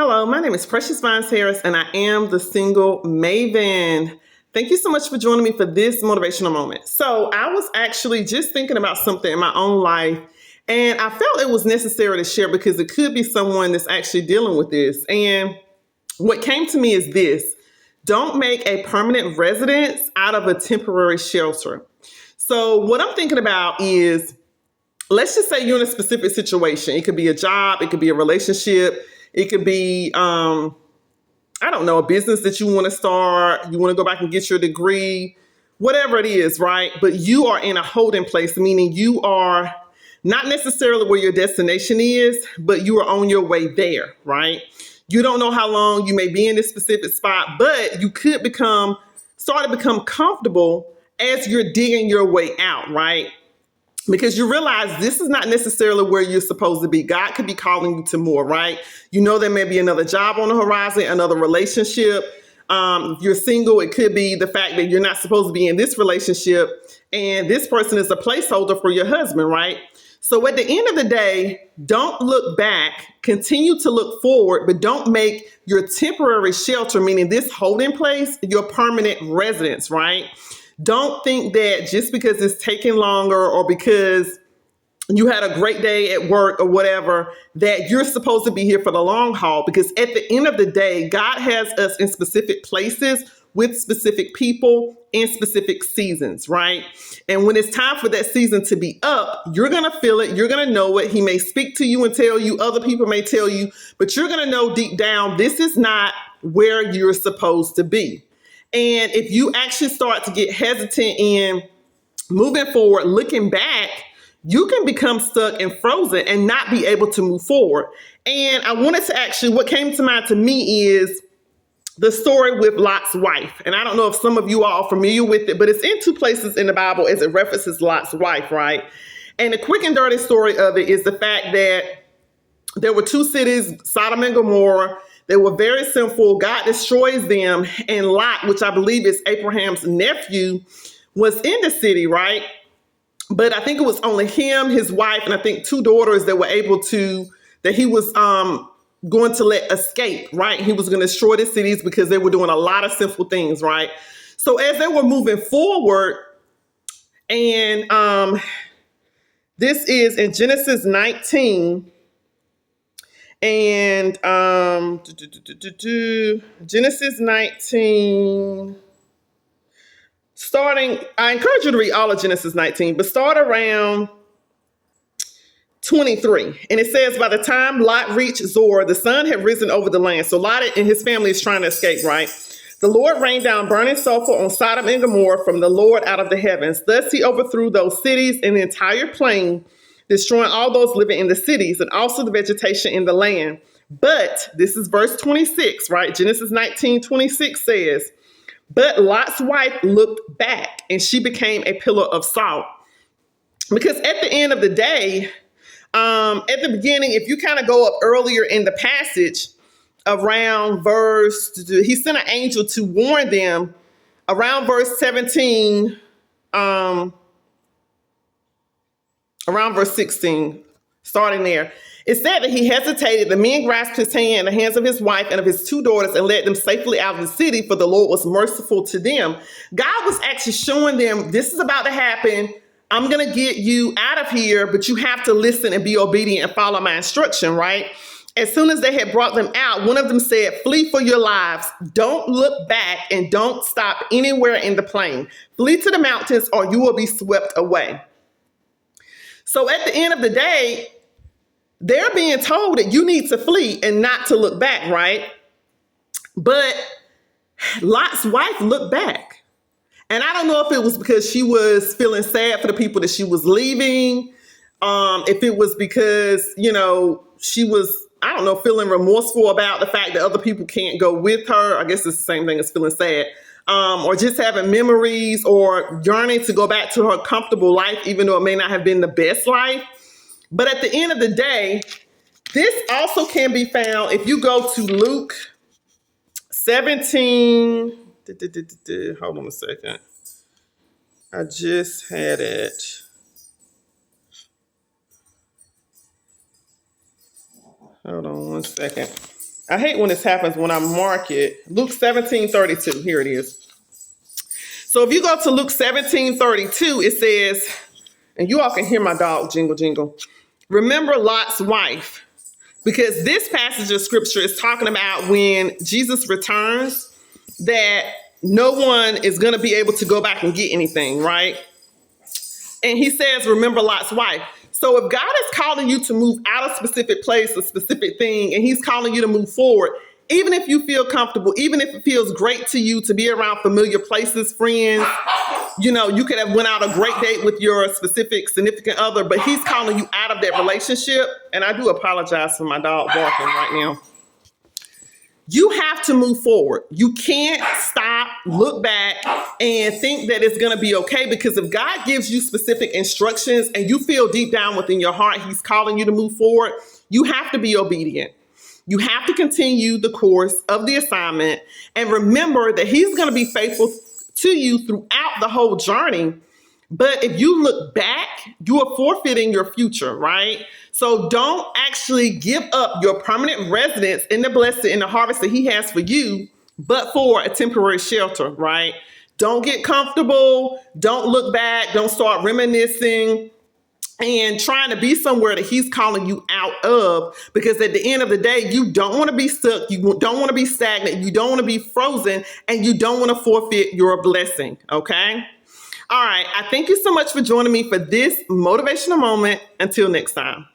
Hello, my name is Precious Vines Harris, and I am the single maven. Thank you so much for joining me for this motivational moment. So, I was actually just thinking about something in my own life, and I felt it was necessary to share because it could be someone that's actually dealing with this. And what came to me is this: don't make a permanent residence out of a temporary shelter. So, what I'm thinking about is, let's just say you're in a specific situation. It could be a job, it could be a relationship, it could be, I don't know, a business that you want to start, you want to go back and get your degree, whatever it is, right? But you are in a holding place, meaning you are not necessarily where your destination is, but you are on your way there, right? You don't know how long you may be in this specific spot, but you could start to become comfortable as you're digging your way out, right? Because you realize this is not necessarily where you're supposed to be. God could be calling you to more, right? You know, there may be another job on the horizon, another relationship. If you're single, it could be the fact that you're not supposed to be in this relationship and this person is a placeholder for your husband, right? So at the end of the day, don't look back, continue to look forward, but don't make your temporary shelter, meaning this holding place, your permanent residence, right? Don't think that just because it's taking longer or because you had a great day at work or whatever, that you're supposed to be here for the long haul. Because at the end of the day, God has us in specific places with specific people in specific seasons, right? And when it's time for that season to be up, you're going to feel it. You're going to know it. He may speak to you and tell you, other people may tell you, but you're going to know deep down, this is not where you're supposed to be. And if you actually start to get hesitant in moving forward, looking back, you can become stuck and frozen and not be able to move forward. And I wanted to actually, what came to mind to me is the story with Lot's wife. And I don't know if some of you are familiar with it, but it's in two places in the Bible as it references Lot's wife, right? And the quick and dirty story of it is the fact that there were two cities, Sodom and Gomorrah. They were very sinful. God destroys them. And Lot, which I believe is Abraham's nephew, was in the city, right? But I think it was only him, his wife, and I think two daughters that he was going to let escape, right? He was going to destroy the cities because they were doing a lot of sinful things, right? So as they were moving forward, and this is in Genesis 19, and Genesis 19, I encourage you to read all of Genesis 19, but start around 23. And it says, by the time Lot reached Zoar, the sun had risen over the land. So Lot and his family is trying to escape, right? The Lord rained down burning sulfur on Sodom and Gomorrah from the Lord out of the heavens. Thus he overthrew those cities and the entire plain, destroying all those living in the cities and also the vegetation in the land. But this is verse 26, right? Genesis 19:26 says, but Lot's wife looked back and she became a pillar of salt. Because at the end of the day, at the beginning, if you kind of go up earlier in the passage, around he sent an angel to warn them around verse 17, around verse 16, starting there. It said that he hesitated. The men grasped his hand, the hands of his wife and of his two daughters, and led them safely out of the city, for the Lord was merciful to them. God was actually showing them, this is about to happen. I'm going to get you out of here, but you have to listen and be obedient and follow my instruction, right? As soon as they had brought them out, one of them said, flee for your lives. Don't look back and don't stop anywhere in the plain. Flee to the mountains or you will be swept away. So at the end of the day, they're being told that you need to flee and not to look back, right? But Lot's wife looked back. And I don't know if it was because she was feeling sad for the people that she was leaving. If it was because, she was, I don't know, feeling remorseful about the fact that other people can't go with her. I guess it's the same thing as feeling sad. Or just having memories or yearning to go back to her comfortable life, even though it may not have been the best life. But at the end of the day, this also can be found if you go to Luke 17. Hold on a second. I just had it. Hold on one second. I hate when this happens when I mark it. Luke 17:32. Here it is. So if you go to Luke 17:32, it says, and you all can hear my dog jingle jingle. Remember Lot's wife. Because this passage of scripture is talking about when Jesus returns, that no one is going to be able to go back and get anything, right? And he says, remember Lot's wife. So if God is calling you to move out of a specific place, a specific thing, and he's calling you to move forward, even if you feel comfortable, even if it feels great to you to be around familiar places, friends, you could have went out a great date with your specific significant other, but he's calling you out of that relationship. And I do apologize for my dog barking right now. You have to move forward. You can't stop, look back, and think that it's going to be okay, because if God gives you specific instructions and you feel deep down within your heart he's calling you to move forward, you have to be obedient. You have to continue the course of the assignment and remember that he's going to be faithful to you throughout the whole journey. But if you look back, you are forfeiting your future, right? So don't actually give up your permanent residence in the blessing and the harvest that he has for you, but for a temporary shelter, right? Don't get comfortable. Don't look back. Don't start reminiscing and trying to be somewhere that he's calling you out of, because at the end of the day, you don't want to be stuck. You don't want to be stagnant. You don't want to be frozen, and you don't want to forfeit your blessing. Okay. All right. I thank you so much for joining me for this motivational moment. Until next time.